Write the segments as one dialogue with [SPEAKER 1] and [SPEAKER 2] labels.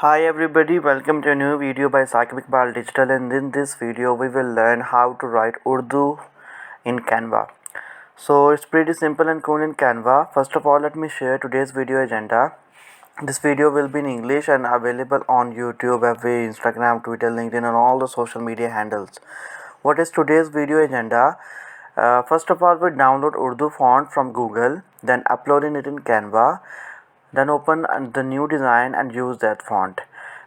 [SPEAKER 1] Hi everybody, welcome to a new video by Saqib Iqbal Digital, and in this video we will learn how to write Urdu in Canva. So it's pretty simple and cool in Canva. First of all, let me share today's video agenda. This video will be in English and available on YouTube, FB, Instagram, Twitter, LinkedIn and all the social media handles. What is today's video agenda? First of all, we download Urdu font from Google, then uploading it in Canva, then open the new design and use that font.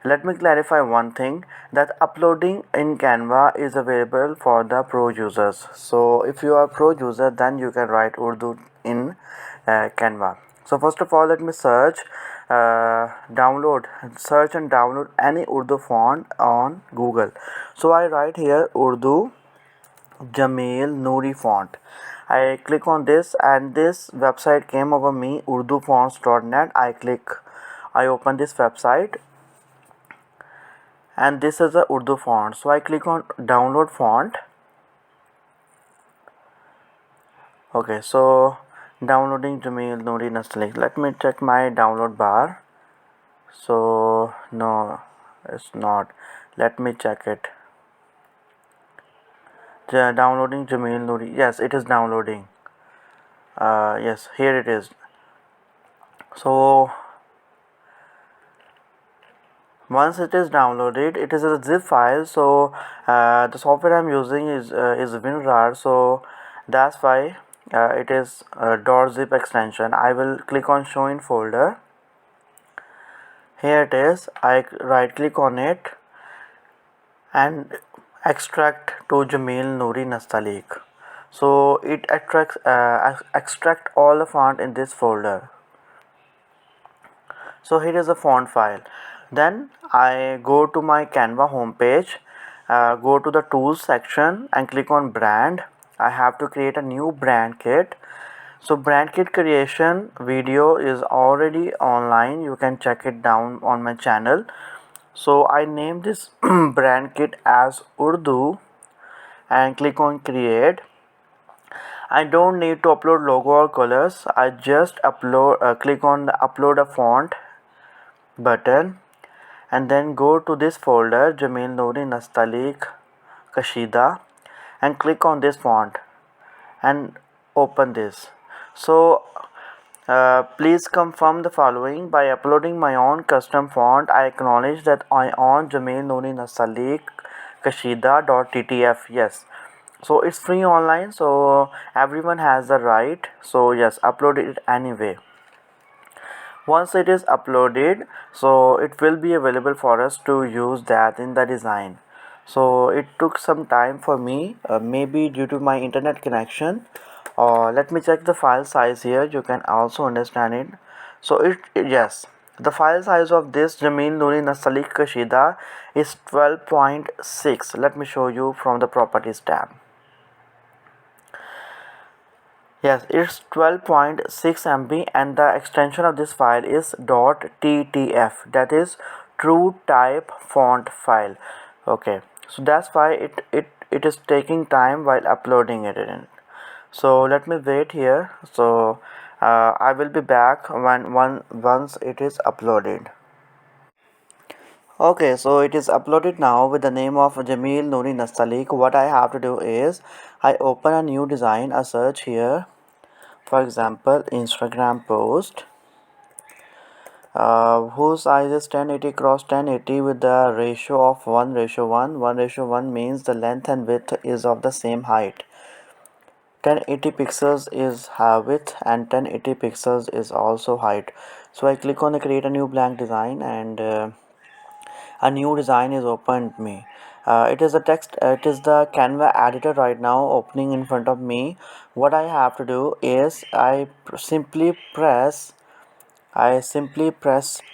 [SPEAKER 1] Let me clarify one thing, that uploading in Canva is available for the pro users. So if you are pro user, then you can write Urdu in Canva. So first of all, let me search and download any Urdu font on Google. So I write here Urdu Jamil Noori font. I click on this and this website came over me, urdufonts.net. I open this website and this is the Urdu font. So I click on download font. Okay, so downloading Jamil Noori Nastalik. Let me check my download bar. So no, it's not. Let me check it. Downloading Jamil Noori. Yes, it is downloading. Yes, here it is. So once it is downloaded, it is a zip file. So the software I'm using is WinRAR, so that's why it is .zip extension. I will click on show in folder. Here it is. I right click on it and extract to Jamil Noori Nastalik. So it extract all the font in this folder. So here is a font file. Then I go to my Canva homepage, go to the tools section and click on brand. I have to create a new brand kit. So brand kit creation video is already online. You can check it down on my channel. So I name this brand kit as Urdu and click on create. I don't need to upload logo or colors. I just click on the upload a font button and then go to this folder Jamil Noori Nastalik Kashida and click on this font and open this. So please confirm the following: by uploading my own custom font, I acknowledge that I own Jamil Noori Nastalik Kashida.ttf. Yes, so it's free online, so everyone has the right. So yes, upload it anyway. Once it is uploaded, so it will be available for us to use that in the design. So it took some time for me, maybe due to my internet connection. Let me check the file size here, you can also understand it. So yes, the file size of this Jamil Noori Nastalik Kashida is 12.6. Let me show you from the properties tab. Yes, it's 12.6 MB and the extension of this file is .ttf, that is true type font file. Okay, so that's why it is taking time while uploading it in. So let me wait here. So I will be back once it is uploaded. Okay, so it is uploaded now with the name of Jamil Noori Nastalik. What I have to do is I open a new design, a search here. For example, Instagram post whose size is 1080 cross 1080 with the ratio of 1:1. 1:1 means the length and width is of the same height. 1080 pixels is width and 1080 pixels is also height. So I click on the create a new blank design and a new design is opened me. It is a text, it is the Canva editor right now opening in front of me. What I have to do is I simply press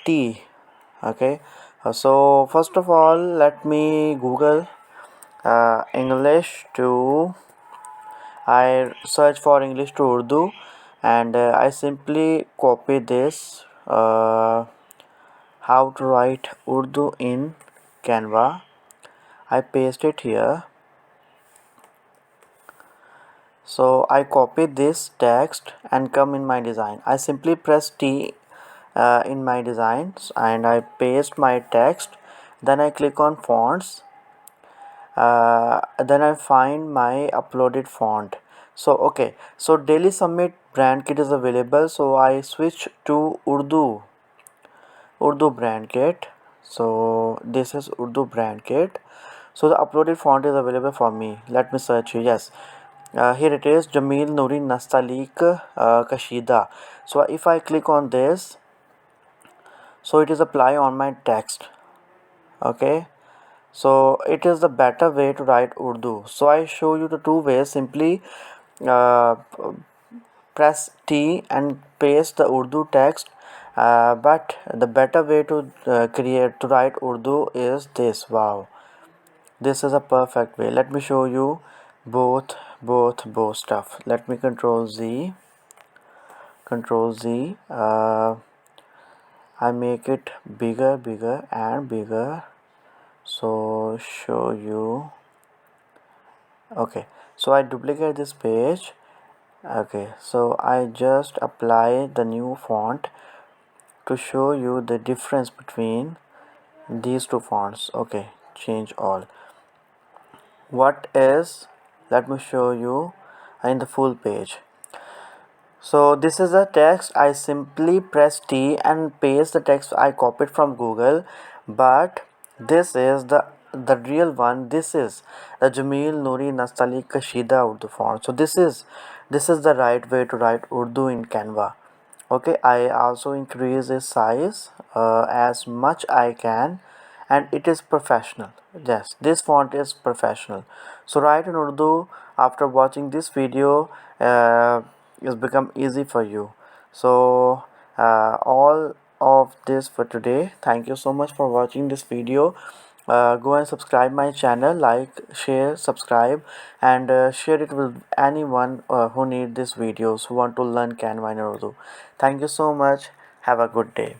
[SPEAKER 1] T. Okay, so first of all let me Google English to, I search for English to Urdu and I simply copy this how to write Urdu in Canva. I paste it here. So I copy this text and come in my design. I simply press T in my designs and I paste my text. Then I click on fonts. Then I find my uploaded font. So okay, so daily submit brand kit is available, so I switch to Urdu brand kit. So this is Urdu brand kit. So the uploaded font is available for me. Let me search here. Yes, here it is, Jamil Nuri Nastalik Kashida. So if I click on this, so it is apply on my text. Okay, so it is the better way to write Urdu. So I show you the two ways. Simply uh, press T and paste the Urdu text. But the better way to create to write Urdu is this. Wow, this is a perfect way. Let me show you both stuff. Let me Control Z. I make it bigger and bigger. So show you. Okay, so I duplicate this page. Okay, so I just apply the new font to show you the difference between these two fonts. Okay, change all. What is, let me show you in the full page. So this is the text. I simply press T and paste the text I copied from Google, but this is the real one. This is the Jamil Nuri Nastali Kashida Urdu font. So this is the right way to write Urdu in Canva. Okay, I also increase its size as much I can, and it is professional. Yes, this font is professional. So write in Urdu after watching this video is become easy for you. So all of this for today. Thank you so much for watching this video. Go and subscribe my channel, like, share, subscribe, and share it with anyone who need these videos, who want to learn Canva in Urdu. Thank you so much. Have a good day.